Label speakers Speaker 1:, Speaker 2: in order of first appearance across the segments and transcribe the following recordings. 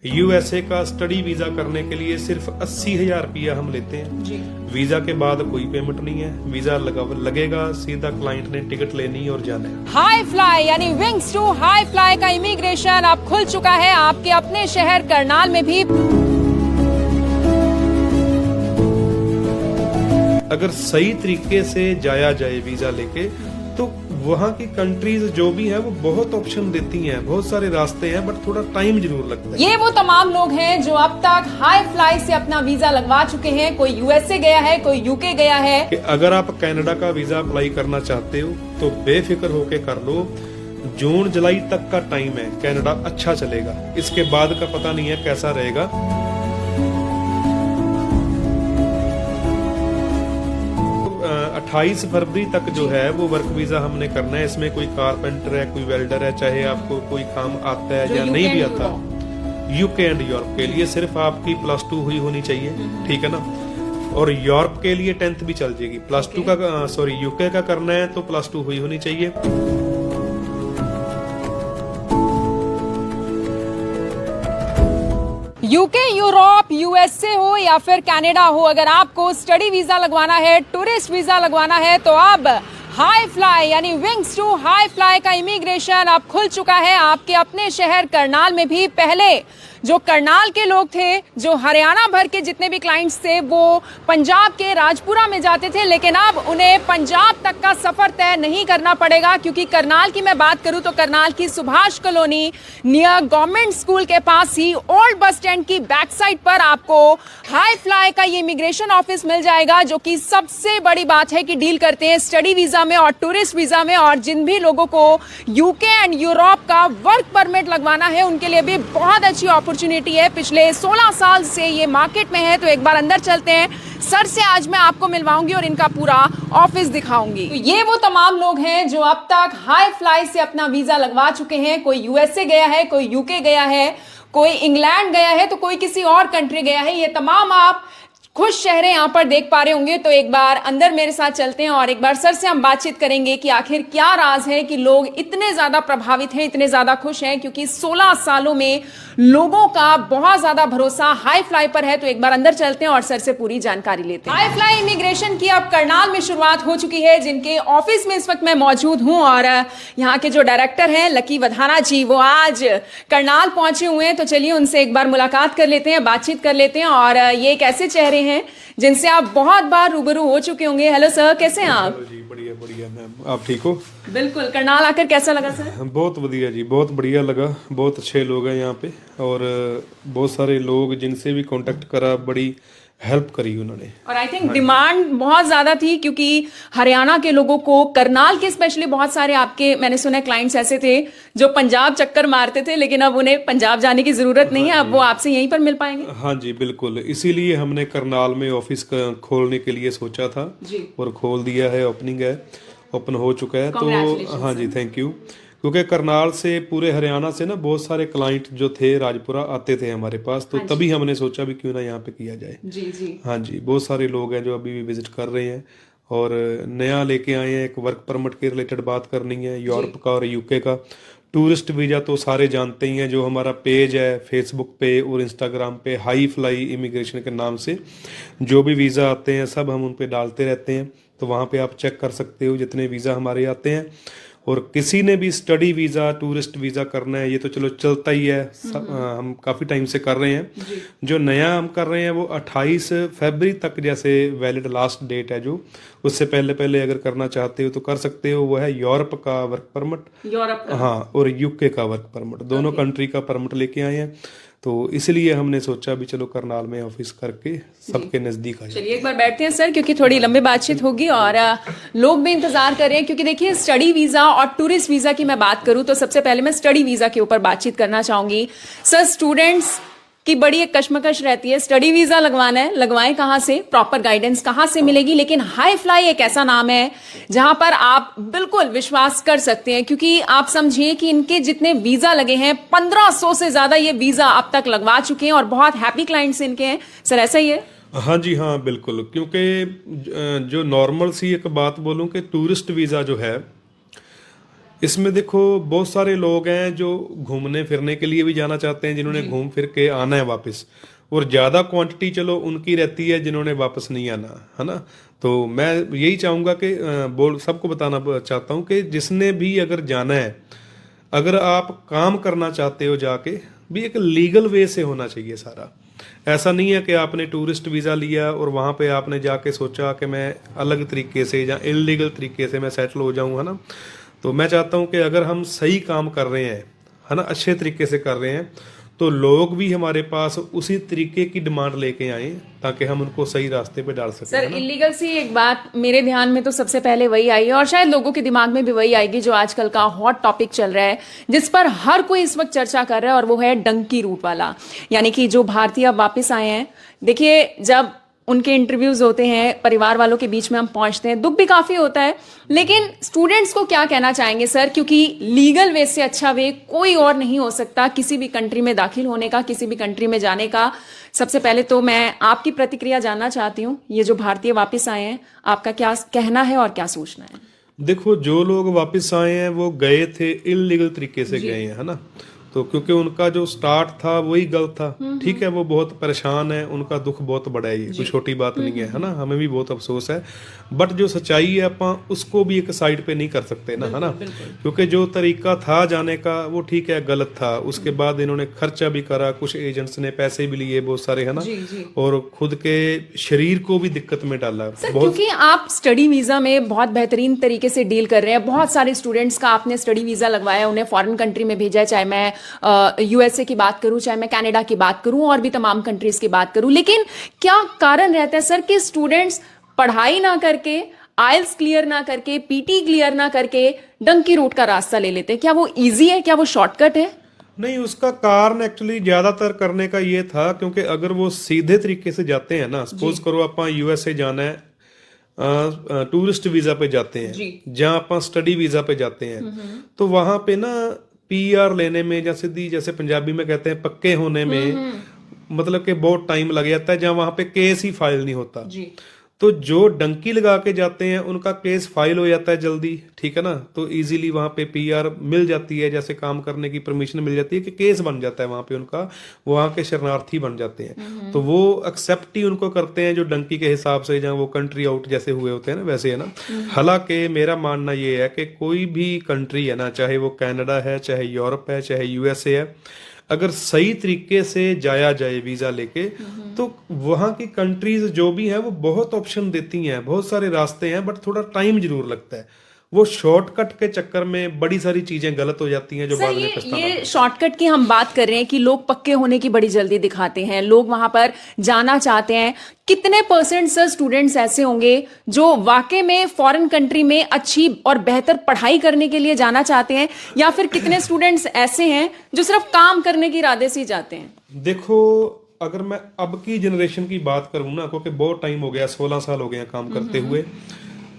Speaker 1: USA का study visa करने के लिए सिर्फ 80,000 रुपया हम लेते हैं
Speaker 2: जी।
Speaker 1: वीजा के बाद कोई पेमेंट नहीं है, वीजा लगेगा, सीधा क्लाइंट ने टिकट लेनी और जाना है।
Speaker 2: हाई फ्लाई यानी विंग्स टू हाई फ्लाई का इमिग्रेशन अब खुल चुका है आपके अपने शहर करनाल में भी।
Speaker 1: अगर सही तरीके से जाया जाए वीजा लेके तो वहाँ की कंट्रीज जो भी है वो बहुत ऑप्शन देती हैं, बहुत सारे रास्ते हैं, बट थोड़ा टाइम जरूर लगता है।
Speaker 2: ये वो तमाम लोग हैं जो अब तक हाई फ्लाई से अपना वीजा लगवा चुके हैं। कोई यूएसए गया है, कोई यूके गया है।
Speaker 1: कि अगर आप कनाडा का वीजा अप्लाई करना चाहते हो तो बेफिक्र होके कर लो। जून जुलाई तक का टाइम है, कनाडा अच्छा चलेगा। इसके बाद का पता नहीं है कैसा रहेगा। 28 फरवरी तक जो है वो वर्क वीजा हमने करना है। इसमें कोई कारपेंटर है, कोई वेल्डर है, चाहे आपको कोई काम आता है या नहीं भी आता, यूके एंड यूरोप के लिए सिर्फ आपकी +2 हुई होनी चाहिए, ठीक है ना। और यूरोप के लिए 10th भी चल जाएगी। +2 का यूके का करना है तो +2 हुई होनी चाहिए।
Speaker 2: यूके, यूरोप, यूएसए हो या फिर कनाडा हो, अगर आपको स्टडी वीजा लगवाना है, टूरिस्ट वीजा लगवाना है, तो अब हाई फ्लाई यानी विंग्स टू हाई फ्लाई का इमिग्रेशन अब खुल चुका है आपके अपने शहर करनाल में भी। पहले जो करनाल के लोग थे, जो हरियाणा भर के जितने भी क्लाइंट्स थे, वो पंजाब के राजपुरा में जाते थे, लेकिन अब उन्हें पंजाब तक का सफर तय नहीं करना पड़ेगा, क्योंकि करनाल की मैं बात करूं तो करनाल की Subhash colony near government school के पास ही ओल्ड बस स्टैंड की बैक साइड पर आपको हाई फ्लाई का ये इमिग्रेशन ऑफिस मिल जाएगा, जो कि सबसे बड़ी बात है कि डील करते हैं स्टडी वीजा में और टूरिस्ट वीजा में। और जिन भी लोगों को यूके एंड यूरोप का वर्क परमिट लगवाना है उनके लिए भी बहुत अच्छी अपॉर्चुनिटी है। पिछले 16 साल से ये मार्केट में है। तो एक बार अंदर चलते हैं, सर से आज मैं आपको मिलवाऊंगी और इनका पूरा ऑफिस दिखाऊंगी। तो ये वो तमाम लोग हैं जो अब तक हाई फ्लाई से अपना वीजा लगवा चुके हैं। कोई यूएसए गया है, कोई यूके गया है, कोई इंग्लैंड गया है, तो कोई किसी और कंट्री गया है। ये तमाम आप खुश चेहरे यहाँ पर देख पा रहे होंगे। तो एक बार अंदर मेरे साथ चलते हैं और एक बार सर से हम बातचीत करेंगे कि आखिर क्या राज है कि लोग इतने ज्यादा प्रभावित हैं, इतने ज्यादा खुश हैं, क्योंकि 16 सालों में लोगों का बहुत ज्यादा भरोसा हाई फ्लाई पर है। तो एक बार अंदर चलते हैं और सर से पूरी जानकारी लेते हैं। हाई फ्लाई इमिग्रेशन की अब करनाल में शुरुआत हो चुकी है, जिनके ऑफिस में इस वक्त मैं मौजूद हूँ। और यहाँ के जो डायरेक्टर हैं लकी वधाना जी, वो आज करनाल पहुंचे हुए हैं। तो चलिए उनसे एक बार मुलाकात कर लेते हैं, बातचीत कर लेते हैं। और ये एक ऐसे चेहरे हैं जिनसे आप बहुत बार रूबरू हो चुके होंगे। हेलो सर, कैसे हैं आप?
Speaker 1: जी बढ़िया बढ़िया मैम, आप ठीक हो?
Speaker 2: बिल्कुल। करनाल आकर कैसा लगा सर?
Speaker 1: बहुत बढ़िया जी, बहुत बढ़िया लगा। बहुत अच्छे लोग हैं यहाँ पे और बहुत सारे लोग जिनसे भी कांटेक्ट करा, बड़ी हेल्प करी उन्होंने।
Speaker 2: और आई थिंक डिमांड बहुत ज्यादा थी, क्योंकि हरियाणा के लोगों को, करनाल के स्पेशली बहुत सारे आपके मैंने सुना क्लाइंट्स ऐसे थे जो पंजाब चक्कर मारते थे, लेकिन अब उन्हें पंजाब जाने की जरूरत नहीं है, अब वो आपसे यहीं पर मिल पाएंगे।
Speaker 1: हाँ जी बिल्कुल, इसीलिए हमने करनाल में ऑफिस खोलने के लिए सोचा था
Speaker 2: जी।
Speaker 1: और खोल दिया है। ओपनिंग है, ओपन हो चुका है। तो हाँ जी, थैंक यू। क्योंकि करनाल से, पूरे हरियाणा से ना बहुत सारे क्लाइंट जो थे राजपुरा आते थे हमारे पास, तो तभी हमने सोचा भी क्यों ना यहाँ पे किया जाए।
Speaker 2: जी जी।
Speaker 1: हाँ जी, बहुत सारे लोग हैं जो अभी भी विजिट कर रहे हैं और नया लेके आए हैं। एक वर्क परमिट के रिलेटेड बात करनी है, यूरोप का और यूके का। टूरिस्ट वीज़ा तो सारे जानते ही हैं, जो हमारा पेज है फेसबुक पे और इंस्टाग्राम पे हाई फ्लाई इमिग्रेशन के नाम से जो भी वीज़ा आते हैं सब हम उन पे डालते रहते हैं। तो वहाँ पे आप चेक कर सकते हो जितने वीज़ा हमारे आते हैं। और किसी ने भी स्टडी वीज़ा, टूरिस्ट वीज़ा करना है, ये तो चलो चलता ही है, हम काफ़ी टाइम से कर रहे हैं। जो नया हम कर रहे हैं वो 28 फरवरी तक जैसे वैलिड लास्ट डेट है, जो उससे पहले पहले अगर करना चाहते हो तो कर सकते हो। वो है यूरोप का वर्क परमिट,
Speaker 2: यूरोप का,
Speaker 1: हाँ, और यूके का वर्क परमिट, दोनों कंट्री का परमिट लेके आए हैं। तो इसलिए हमने सोचा भी चलो करनाल में ऑफिस करके सबके नजदीक आ जाए।
Speaker 2: चलिए एक बार बैठते हैं सर, क्योंकि थोड़ी लंबी बातचीत होगी और लोग भी इंतजार कर रहे हैं। क्योंकि देखिए, स्टडी वीजा और टूरिस्ट वीजा की मैं बात करूं तो सबसे पहले मैं स्टडी वीजा के ऊपर बातचीत करना चाहूंगी। सर, स्टूडेंट्स की बड़ी एक कश्मकश रहती है, स्टडी वीजा लगवाना है, लगवाएं कहाँ से, प्रॉपर गाइडेंस कहाँ से मिलेगी। लेकिन हाई फ्लाई एक ऐसा नाम है जहां पर आप बिल्कुल विश्वास कर सकते हैं, क्योंकि आप समझिए कि इनके जितने वीजा लगे हैं 1500 से ज्यादा ये वीजा अब तक लगवा चुके हैं और बहुत हैप्पी क्लाइंट्स इनके हैं। सर ऐसा ही है?
Speaker 1: हाँ जी हाँ बिल्कुल, क्योंकि जो नॉर्मल सी एक बात बोलूं कि टूरिस्ट वीज़ा जो है इसमें देखो बहुत सारे लोग हैं जो घूमने फिरने के लिए भी जाना चाहते हैं, जिन्होंने घूम फिर के आना है वापस, और ज़्यादा क्वांटिटी चलो उनकी रहती है जिन्होंने वापस नहीं आना, है ना। तो मैं यही चाहूँगा कि बोल सबको बताना चाहता हूँ कि जिसने भी अगर जाना है, अगर आप काम करना चाहते हो जाके भी एक लीगल वे से होना चाहिए सारा। ऐसा नहीं है कि आपने टूरिस्ट वीज़ा लिया और वहाँ पे आपने जाके सोचा कि मैं अलग तरीके से या इलीगल तरीके से मैं सेटल हो जाऊँ, है ना। तो मैं चाहता हूँ कि अगर हम सही काम कर रहे हैं, है ना, अच्छे तरीके से कर रहे हैं, तो लोग भी हमारे पास उसी तरीके की डिमांड लेके आए ताकि हम उनको सही रास्ते पे डाल सकें।
Speaker 2: सर इलीगल सी एक बात मेरे ध्यान में तो सबसे पहले वही आई है और शायद लोगों के दिमाग में भी वही आएगी जो आजकल का हॉट टॉपिक चल रहा है, जिस पर हर कोई इस वक्त चर्चा कर रहा है, और वो है डंकी रूट वाला। यानी कि जो भारतीय अब वापस आए हैं, देखिए जब उनके इंटरव्यूज होते हैं, परिवार वालों के बीच में हम पहुंचते हैं, दुख भी काफी होता है। लेकिन स्टूडेंट्स को क्या कहना चाहेंगे सर, क्योंकि लीगल वे से अच्छा वे कोई और नहीं हो सकता किसी भी कंट्री में दाखिल होने का, किसी भी कंट्री में जाने का। सबसे पहले तो मैं आपकी प्रतिक्रिया जानना चाहती हूँ, ये जो भारतीय वापस आए हैं, आपका क्या कहना है और क्या सोचना है?
Speaker 1: देखो, जो लोग वापस आए हैं वो गए थे इलीगल तरीके से गए हैं, है ना। तो क्योंकि उनका जो स्टार्ट था वही गलत था, ठीक है, वो बहुत परेशान है, उनका दुख बहुत बड़ा है, ये कोई छोटी बात नहीं है ना, हमें भी बहुत अफसोस है। बट जो सच्चाई है आप उसको भी एक साइड पे नहीं कर सकते ना, है ना। क्योंकि जो तरीका था जाने का वो ठीक है, गलत था। उसके बाद इन्होंने खर्चा भी करा, कुछ एजेंट्स ने पैसे भी लिए बहुत सारे, है ना, और खुद के शरीर को भी दिक्कत में डाला
Speaker 2: सर। क्योंकि आप स्टडी वीजा में बहुत बेहतरीन तरीके से डील कर रहे हैं, बहुत सारे स्टूडेंट्स का आपने स्टडी वीजा लगवाया, उन्हें फॉरेन कंट्री में भेजा है, चाहे मैं यूएसए की बात करूं, चाहे मैं कनाडा की बात करूं, और भी तमाम कंट्रीज की बात करूं। लेकिन क्या कारण रहता है सर कि स्टूडेंट्स पढ़ाई ना करके, आइल्स क्लियर ना करके, पीटी क्लियर ना करके डंकी रूट का रास्ता ले लेते हैं? क्या वो इजी है, क्या वो शॉर्टकट है?
Speaker 1: नहीं, उसका कारण एक्चुअली ज्यादातर करने का ये था क्योंकि अगर वो सीधे तरीके से जाते हैं ना, सपोज करो आप यूएसए जाना है, टूरिस्ट वीजा पे जाते हैं, जहां आप स्टडी वीजा पे जाते हैं, तो वहां पे ना पीआर लेने में या सीधी जैसे पंजाबी में कहते हैं पक्के होने में मतलब कि बहुत टाइम लग जाता है, जहां वहां पे केस ही फाइल नहीं होता। तो जो डंकी लगा के जाते हैं उनका केस फाइल हो जाता है जल्दी, ठीक है ना। तो इजीली वहां पे पीआर मिल जाती है, जैसे काम करने की परमिशन मिल जाती है कि केस बन जाता है वहां पे उनका, वहां के शरणार्थी बन जाते हैं। तो वो एक्सेप्ट ही उनको करते हैं जो डंकी के हिसाब से, जहां वो कंट्री आउट जैसे हुए होते हैं ना, वैसे, है ना। हालांकि मेरा मानना ये है कि कोई भी कंट्री है ना, चाहे वो कनाडा है, चाहे यूरोप है, चाहे यूएसए है, अगर सही तरीके से जाया जाए वीजा लेके, तो वहां की कंट्रीज जो भी है वो बहुत ऑप्शन देती हैं, बहुत सारे रास्ते हैं, बट थोड़ा टाइम जरूर लगता है। वो शॉर्टकट के चक्कर में बड़ी सारी चीजें गलत हो जाती हैं जो बाद में पछताना।
Speaker 2: ये शॉर्टकट की हम बात कर रहे हैं कि लोग पक्के होने की बड़ी जल्दी दिखाते हैं, लोग वहां पर जाना चाहते हैं। कितने परसेंट सर स्टूडेंट्स ऐसे होंगे जो वाकई में फॉरेन कंट्री में अच्छी और बेहतर पढ़ाई करने के लिए जाना चाहते हैं, या फिर कितने स्टूडेंट्स ऐसे हैं जो सिर्फ काम करने के इरादे से ही जाते हैं?
Speaker 1: देखो, अगर मैं अब की जनरेशन की बात करूं ना, क्योंकि बहुत टाइम हो गया, 16 साल हो गए काम करते हुए।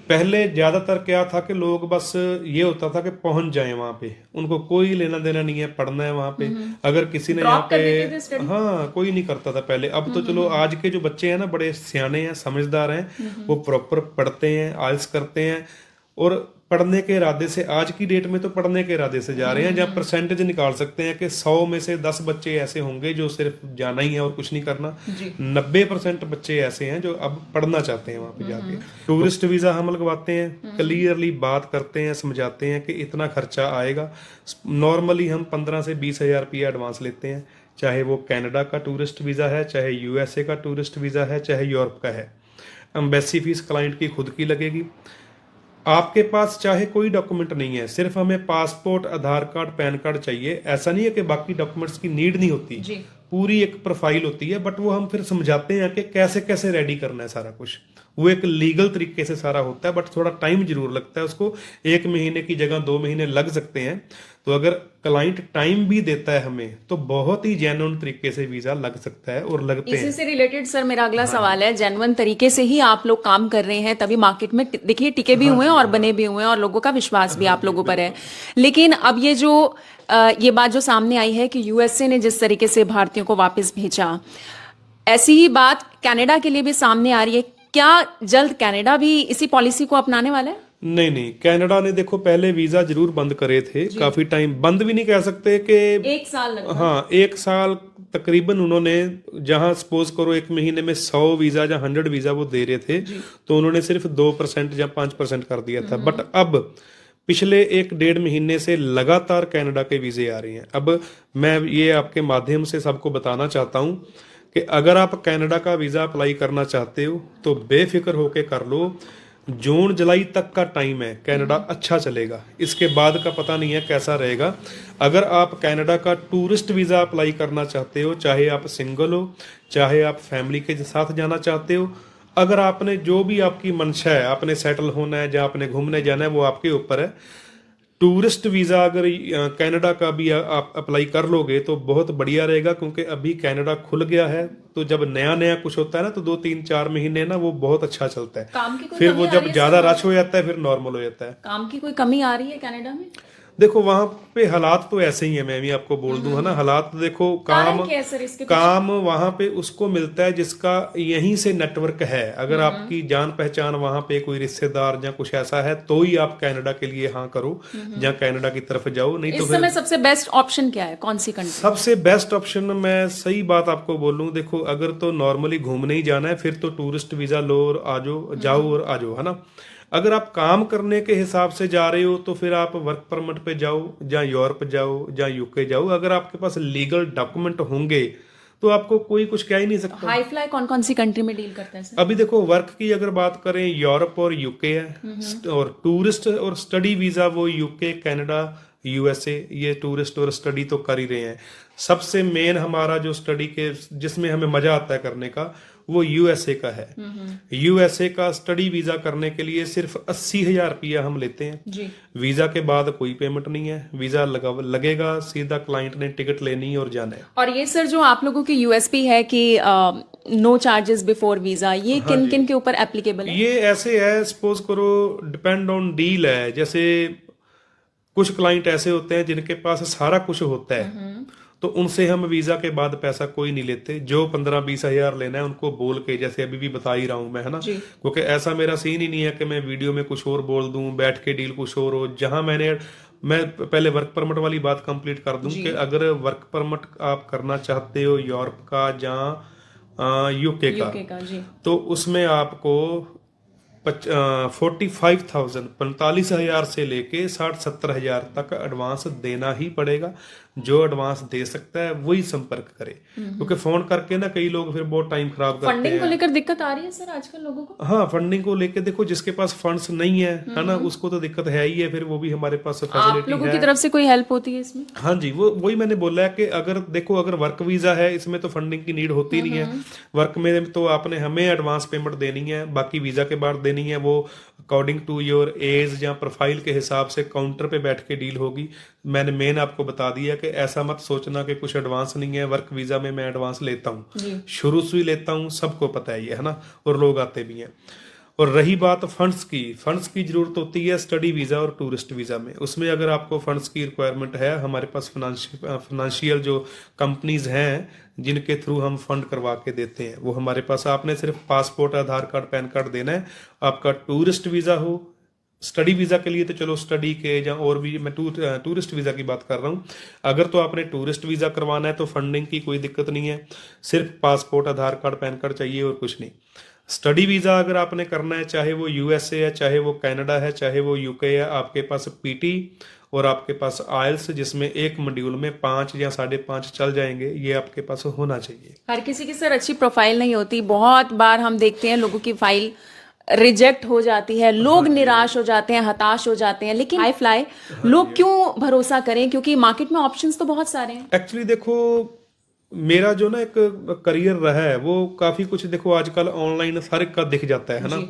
Speaker 1: पहले ज्यादातर क्या था कि लोग बस ये होता था कि पहुंच जाएं वहां पे, उनको कोई लेना देना नहीं है, पढ़ना है वहां पे। अगर किसी ने यहाँ पे, हाँ, कोई नहीं करता था पहले। अब तो चलो आज के जो बच्चे हैं ना, बड़े सियाने हैं, समझदार हैं, वो प्रॉपर पढ़ते हैं, आइल्स करते हैं, और पढ़ने के इरादे से, आज की डेट में तो पढ़ने के इरादे से जा रहे हैं, जहाँ परसेंटेज निकाल सकते हैं कि 100 में से 10 बच्चे ऐसे होंगे जो सिर्फ जाना ही है और कुछ नहीं करना। 90% बच्चे ऐसे हैं जो अब पढ़ना चाहते हैं वहां पे जाके। टूरिस्ट वीजा हम लगवाते हैं, क्लियरली बात करते हैं, समझाते हैं कि इतना खर्चा आएगा। नॉर्मली हम 15 से 20 हजार रुपया एडवांस लेते हैं, चाहे वो कनाडा का टूरिस्ट वीजा है, चाहे यूएसए का टूरिस्ट वीजा है, चाहे यूरोप का है। एम्बेसी फीस क्लाइंट की खुद की लगेगी। आपके पास चाहे कोई डॉक्यूमेंट नहीं है, सिर्फ हमें पासपोर्ट, आधार कार्ड, पैन कार्ड चाहिए। ऐसा नहीं है कि बाकी डॉक्यूमेंट्स की नीड नहीं होती, पूरी एक प्रोफाइल होती है, बट वो हम फिर समझाते हैं कि कैसे कैसे रेडी करना है सारा कुछ। वो एक लीगल तरीके से सारा होता है, बट थोड़ा टाइम जरूर लगता है उसको। 1 महीने की जगह 2 महीने लग सकते हैं। तो अगर क्लाइंट टाइम भी देता है हमें, तो बहुत ही जेन्युइन तरीके से वीजा लग सकता है और लगते हैं।
Speaker 2: इसी से रिलेटेड सर मेरा अगला सवाल है, जेन्युइन तरीके से ही आप लोग काम कर रहे हैं, तभी मार्केट में देखिए टिके भी हुए हैं और बने भी हुए हैं, और लोगों का विश्वास भी आप लोगों पर है। लेकिन अब ये बात जो सामने आई है कि यूएसए ने जिस तरीके से भारतीयों को वापस भेजा, ऐसी ही बात कनाडा के लिए भी सामने आ रही है। क्या जल्द कनाडा भी इसी पॉलिसी को अपनाने वाला है?
Speaker 1: नहीं नहीं, कनाडा ने देखो पहले वीजा जरूर बंद करे थे, काफी टाइम बंद भी नहीं कह सकते कि
Speaker 2: 1 साल लगा।
Speaker 1: हाँ 1 साल तकरीबन उन्होंने, जहां सपोज करो 1 महीने में 100 वीजा या 100 वीजा वो दे रहे थे, तो उन्होंने सिर्फ 2% या 5% कर दिया था। बट अब पिछले 1-1.5 महीने से लगातार कनाडा के वीजे आ रहे हैं। अब मैं ये आपके माध्यम से सबको बताना चाहता हूं कि अगर आप कनाडा का वीजा अप्लाई करना चाहते हो तो बेफिक्र होके कर लो। जून जुलाई तक का टाइम है, कनाडा अच्छा चलेगा, इसके बाद का पता नहीं है कैसा रहेगा। अगर आप कनाडा का टूरिस्ट वीज़ा अप्लाई करना चाहते हो, चाहे आप सिंगल हो चाहे आप फैमिली के साथ जाना चाहते हो, अगर आपने जो भी आपकी मंशा है, आपने सेटल होना है या आपने घूमने जाना है, वो आपके ऊपर है। टूरिस्ट वीज़ा अगर कनाडा का भी आप अप्लाई कर लोगे तो बहुत बढ़िया रहेगा, क्योंकि अभी कनाडा खुल गया है। तो जब नया नया कुछ होता है ना, तो 2-3-4 महीने ना वो बहुत अच्छा चलता है।
Speaker 2: काम की कोई
Speaker 1: फिर
Speaker 2: कमी
Speaker 1: वो
Speaker 2: आ
Speaker 1: जब
Speaker 2: रही है
Speaker 1: ज्यादा
Speaker 2: सर?
Speaker 1: रश हो जाता है फिर नॉर्मल हो जाता है।
Speaker 2: काम की कोई कमी आ रही है कनाडा में?
Speaker 1: देखो वहां पे हालात तो ऐसे ही है, मैं भी आपको बोल दूं, है ना। हालात देखो, काम
Speaker 2: कारण क्या है सर इसके?
Speaker 1: काम वहां पे उसको मिलता है जिसका यहीं से नेटवर्क है। अगर आपकी जान पहचान वहां पे कोई रिश्तेदार या कुछ ऐसा है तो ही आप कनाडा के लिए हाँ करो या कनाडा की तरफ जाओ, नहीं तो
Speaker 2: इस
Speaker 1: फिर
Speaker 2: समय सबसे बेस्ट ऑप्शन क्या है, कौन सी कंट्री?
Speaker 1: सबसे बेस्ट ऑप्शन, मैं सही बात आपको बोलूं, देखो अगर तो नॉर्मली घूमने ही जाना है फिर तो टूरिस्ट वीजा लो और आ जाओ और आ जाओ, है ना। अगर आप काम करने के हिसाब से जा रहे हो तो फिर आप वर्क परमिट पे जाओ, या यूरोप जाओ या यूके जाओ। अगर आपके पास लीगल डॉक्यूमेंट होंगे तो आपको कोई कुछ कह ही नहीं सकता।
Speaker 2: हाई फ्लाई कौन कौन सी कंट्री में डील करता है सर?
Speaker 1: अभी देखो वर्क की अगर बात करें, यूरोप और यूके है, और टूरिस्ट और स्टडी वीजा वो यूके, कनाडा, यूएसए, ये टूरिस्ट और स्टडी तो कर ही रहे हैं। सबसे मेन हमारा जो स्टडी के जिसमें हमें मजा आता है करने का, वो यूएसए का है। यूएसए का स्टडी वीजा करने के लिए सिर्फ 80,000 रुपया हम लेते हैं
Speaker 2: जी।
Speaker 1: वीजा के बाद कोई पेमेंट नहीं है, वीजा लगेगा, सीधा क्लाइंट ने टिकट लेनी और जाना है।
Speaker 2: और ये सर जो आप लोगों की यूएसपी है कि नो चार्जेस बिफोर वीजा, ये किन किन के ऊपर एप्लीकेबल है?
Speaker 1: ये ऐसे है, सपोज करो डिपेंड ऑन डील है। जैसे कुछ क्लाइंट ऐसे होते हैं जिनके पास सारा कुछ होता है, तो उनसे हम वीजा के बाद पैसा कोई नहीं लेते। जो 15-20 हजार लेना है उनको बोल के, जैसे अभी भी बता ही रहा हूं मैं, है ना। क्योंकि ऐसा मेरा सीन ही नहीं है कि मैं वीडियो में कुछ और बोल दूं, बैठ के डील कुछ और हो। जहां मैं पहले वर्क परमिट वाली बात कंप्लीट कर दूं कि अगर वर्क परमिट आप करना चाहते हो यूरोप का या यूके का, तो उसमें आपको 45,000 से लेके 60-70 हजार तक एडवांस देना ही पड़ेगा। जो एडवांस दे सकता है वही संपर्क करे, क्योंकि फोन करके ना कई लोग फिर बहुत टाइम खराब करते हैं।
Speaker 2: फंडिंग को लेकर दिक्कत आ रही है सर आजकल लोगों को?
Speaker 1: हाँ, फंडिंग को लेके देखो, जिसके पास फंड्स नहीं है ना, उसको तो दिक्कत है ही है। फिर वो भी हमारे पास फैसिलिटी
Speaker 2: आप लोगों की तरफ से कोई हेल्प होती है इसमें?
Speaker 1: हाँ जी, वही मैंने बोला है कि अगर देखो, अगर वर्क वीजा है इसमें तो फंडिंग की नीड होती नहीं है। वर्क में तो आपने हमें एडवांस पेमेंट देनी है, बाकी वीजा के बाद देनी है। वो अकॉर्डिंग टू योर एज या प्रोफाइल के हिसाब से काउंटर पे बैठ के डील होगी। मैंने मेन आपको बता दिया कि ऐसा मत सोचना कि कुछ एडवांस नहीं है। वर्क वीजा में मैं एडवांस लेता हूँ, शुरू से ही लेता हूँ, सबको पता है ये, है ना, और लोग आते भी हैं। और रही बात फंड्स की जरूरत होती है स्टडी वीजा और टूरिस्ट वीजा में। उसमें अगर आपको फंड्स की रिक्वायरमेंट है, हमारे पास फाइनेंशियल जो कंपनीज हैं जिनके थ्रू हम फंड करवा के देते हैं, वो हमारे पास। आपने सिर्फ पासपोर्ट, आधार कार्ड, पैन कार्ड देना है। आपका टूरिस्ट वीजा हो, स्टडी वीजा के लिए तो चलो स्टडी के या और भी, मैं टूरिस्ट वीजा की बात कर रहा हूँ। अगर तो आपने टूरिस्ट वीजा करवाना है तो फंडिंग की कोई दिक्कत नहीं है, सिर्फ पासपोर्ट, आधार कार्ड, पैन कार्ड चाहिए और कुछ नहीं। स्टडी वीजा अगर आपने करना है, चाहे वो यूएसए है, चाहे वो कनाडा है, चाहे वो यूके है, आपके पास पीटी और आपके पास आयल्स, जिसमें एक मॉड्यूल में 5 या 5.5 चल जाएंगे, ये आपके पास होना चाहिए।
Speaker 2: हर किसी की सर अच्छी प्रोफाइल नहीं होती। बहुत बार हम देखते हैं लोगों की फाइल रिजेक्ट हो जाती है, लोग निराश हो जाते हैं, हताश हो जाते हैं। लेकिन हाई फ्लाई लोग क्यों भरोसा करें, क्योंकि मार्केट में ऑप्शंस तो बहुत सारे हैं।
Speaker 1: एक्चुअली देखो, मेरा जो ना एक करियर रहा है वो काफी कुछ, देखो आजकल ऑनलाइन हर एक का दिख जाता है ना।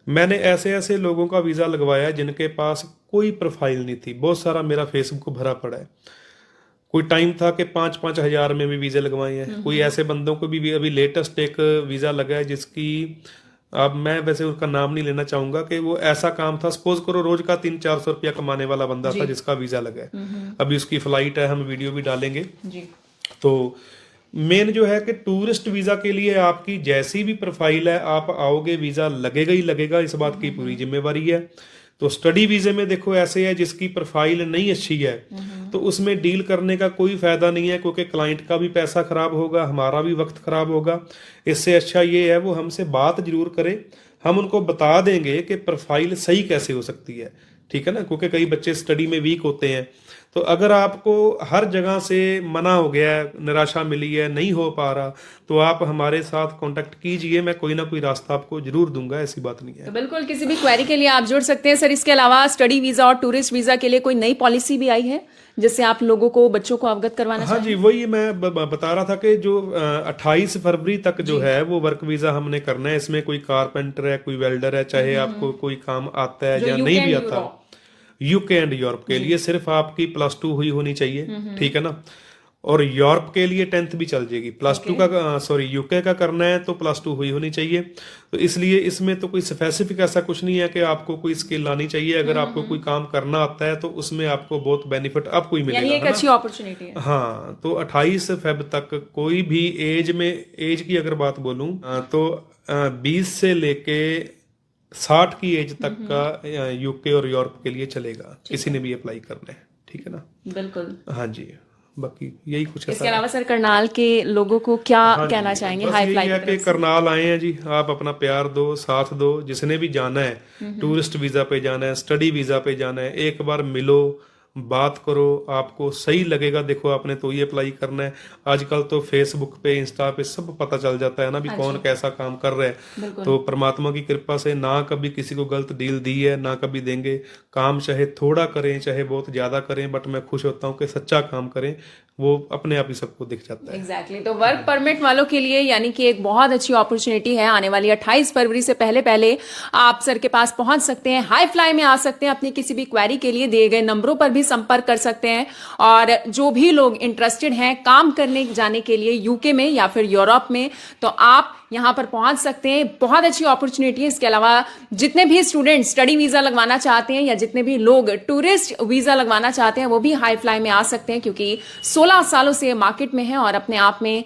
Speaker 1: मैंने ऐसे ऐसे लोगों का वीजा लगवाया जिनके पास कोई प्रोफाइल नहीं थी। बहुत सारा मेरा फेसबुक भरा पड़ा है। कोई टाइम था कि 5-5 हजार में भी वीजा लगवाए हैं। कोई ऐसे बंदों को भी अभी लेटेस्ट एक वीजा लगा है जिसकी, अब मैं वैसे उसका नाम नहीं लेना चाहूंगा, कि वो ऐसा काम था, सपोज करो रोज का 300-400 रुपया कमाने वाला बंदा था जिसका वीजा लगा है। अभी उसकी फ्लाइट है, हम वीडियो भी डालेंगे जी। तो मेन जो है कि टूरिस्ट वीजा के लिए आपकी जैसी भी प्रोफाइल है, आप आओगे वीजा लगेगा ही लगेगा, इस बात की पूरी जिम्मेवारी है। तो स्टडी वीजे में देखो ऐसे है जिसकी प्रोफाइल नहीं अच्छी है तो उसमें डील करने का कोई फायदा नहीं है, क्योंकि क्लाइंट का भी पैसा खराब होगा, हमारा भी वक्त खराब होगा। इससे अच्छा ये है वो हमसे बात जरूर करे, हम उनको बता देंगे कि प्रोफाइल सही कैसे हो सकती है, ठीक है ना, क्योंकि कई बच्चे स्टडी में वीक होते हैं। तो अगर आपको हर जगह से मना हो गया है, निराशा मिली है, नहीं हो पा रहा, तो आप हमारे साथ कांटेक्ट कीजिए, मैं कोई ना कोई रास्ता आपको जरूर दूंगा, ऐसी बात नहीं है।
Speaker 2: तो बिल्कुल किसी भी क्वेरी के लिए आप जुड़ सकते हैं सर। इसके अलावा स्टडी वीजा और टूरिस्ट वीजा के लिए कोई नई पॉलिसी भी आई है जिससे आप लोगों को, बच्चों को अवगत करवाना
Speaker 1: हाँ जी, वही मैं बता रहा था कि जो 28 फरवरी तक जो है वो वर्क वीजा हमने करना है। इसमें कोई कारपेंटर है, कोई वेल्डर है, चाहे आपको कोई काम आता है या नहीं भी आता, यूके एंड यूरोप के लिए सिर्फ आपकी +2 हुई होनी चाहिए, ठीक है ना। और यूरोप के लिए 10th भी चल जाएगी। +2 का सॉरी यूके का करना है तो +2 हुई होनी चाहिए। तो इसलिए इसमें तो कोई स्पेसिफिक ऐसा कुछ नहीं है कि आपको कोई स्किल लानी चाहिए। अगर आपको कोई काम करना आता है तो उसमें आपको बहुत बेनिफिट आपको ही मिलेगा,
Speaker 2: एक अच्छी अपॉर्चुनिटी है।
Speaker 1: हाँ, तो 28 फेब तक कोई भी एज की अगर बात बोलूं तो 20 से लेके 60 की एज तक का यूके और यूरोप के लिए चलेगा, किसी ने भी अप्लाई करना है, ठीक है ना।
Speaker 2: बिल्कुल,
Speaker 1: हाँ जी, बाकी यही कुछ है।
Speaker 2: इसके अलावा सर करनाल के लोगों को क्या कहना चाहेंगे? हाई फ्लाई
Speaker 1: है कि करनाल आए हैं जी, आप अपना प्यार दो, साथ दो, जिसने भी जाना है, टूरिस्ट वीजा पे जाना है, स्टडी वीजा पे जाना है, एक बार मिलो, बात करो, आपको सही लगेगा। देखो आपने तो ये अप्लाई करना है, आजकल तो फेसबुक पे, इंस्टा पे सब पता चल जाता है ना भी कौन कैसा काम कर रहा है। तो परमात्मा की कृपा से ना कभी किसी को गलत डील दी है, ना कभी देंगे। काम चाहे थोड़ा करें चाहे बहुत ज्यादा करें, बट मैं खुश होता हूँ कि सच्चा काम करें, वो अपने आप ही सबको दिख जाता है।
Speaker 2: एग्जैक्टली तो वर्क परमिट वालों के लिए यानी कि एक बहुत अच्छी अपॉर्चुनिटी है। आने वाली 28 फरवरी से पहले पहले आप सर के पास पहुंच सकते हैं, हाई फ्लाई में आ सकते हैं, अपनी किसी भी क्वेरी के लिए दिए गए नंबरों पर भी संपर्क कर सकते हैं। और जो भी लोग इंटरेस्टेड हैं काम करने जाने के लिए यूके में या फिर यूरोप में, तो आप यहां पर पहुंच सकते हैं। बहुत अच्छी अपॉर्चुनिटी है। इसके अलावा जितने भी स्टूडेंट स्टडी वीजा लगवाना चाहते हैं या जितने भी लोग टूरिस्ट वीजा लगवाना चाहते हैं वो भी हाई फ्लाई में आ सकते हैं, क्योंकि 16 सालों से मार्केट में है। और अपने आप में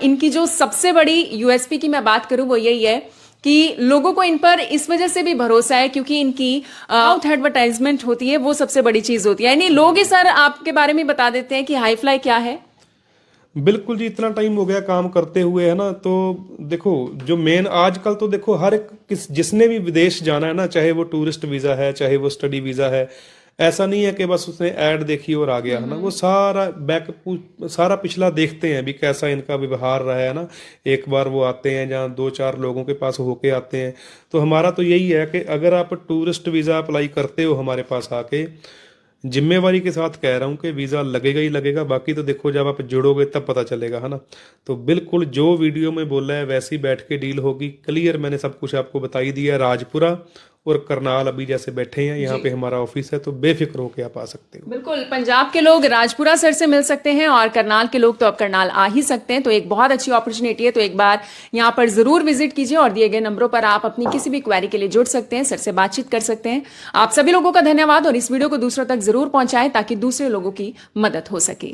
Speaker 2: इनकी जो सबसे बड़ी यूएसपी की मैं बात करूं वो यही है कि लोगों को इन पर इस वजह से भी भरोसा है क्योंकि इनकी आउट एडवर्टाइजमेंट होती है, वो सबसे बड़ी चीज होती है। यानी लोग ही सर आपके बारे में बता देते हैं कि हाई फ्लाई क्या है।
Speaker 1: बिल्कुल जी, इतना टाइम हो गया काम करते हुए, है ना। तो देखो जो मेन आजकल तो देखो हर एक जिसने भी विदेश जाना है ना, चाहे वो टूरिस्ट वीजा है चाहे वो स्टडी वीजा है, ऐसा नहीं है कि बस उसने ऐड देखी और आ गया, है ना। वो सारा पिछला देखते हैं भी कैसा इनका व्यवहार रहा है ना। एक बार वो आते हैं जहाँ 2-4 लोगों के पास होके आते हैं। तो हमारा तो यही है कि अगर आप टूरिस्ट वीजा अप्लाई करते हो हमारे पास आके, जिम्मेवारी के साथ कह रहा हूँ कि वीजा लगेगा ही लगेगा। बाकी तो देखो जब आप जुड़ोगे तब पता चलेगा, है ना। तो बिल्कुल जो वीडियो में बोला है वैसे ही बैठ के डील होगी। क्लियर मैंने सब कुछ आपको बता ही दिया। राजपुरा और करनाल अभी जैसे बैठे हैं, यहाँ पे हमारा ऑफिस है, तो बेफिक्र होकर आप आ सकते हो।
Speaker 2: बिल्कुल, पंजाब के लोग राजपुरा सर से मिल सकते हैं और करनाल के लोग तो अब करनाल आ ही सकते हैं। तो एक बहुत अच्छी अपॉर्चुनिटी है। तो एक बार यहाँ पर जरूर विजिट कीजिए और दिए गए नंबरों पर आप अपनी किसी भी क्वेरी के लिए जुड़ सकते हैं, सर से बातचीत कर सकते हैं। आप सभी लोगों का धन्यवाद और इस वीडियो को दूसरों तक जरूर पहुंचाएं ताकि दूसरे लोगों की मदद हो सके।